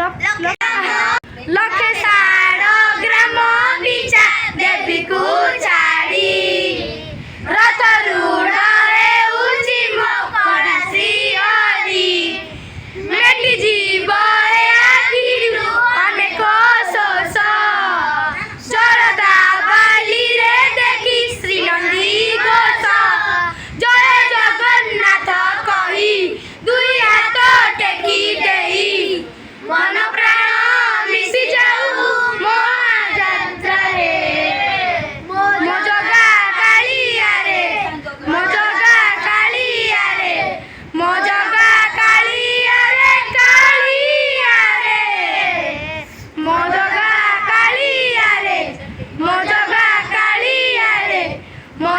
लखे सारो ग्राम बिचा देवी को छाड़ी रथ रूढ़ हेउची मकड़ा श्रीहरि मेटी जीव आखिरु अनेक शोष शरदा बाली रे देखी श्री नंदी घोष जय जगन्नाथ कही दुई हाथ टेकी देई मन प्राण मिसी जाऊ महाजात्रा रे मो जगा कालिया रे मो जगा कालिया रे मो जगा कालिया रे कालिया रे मो जगा कालिया रे मो जगा कालिया रे मो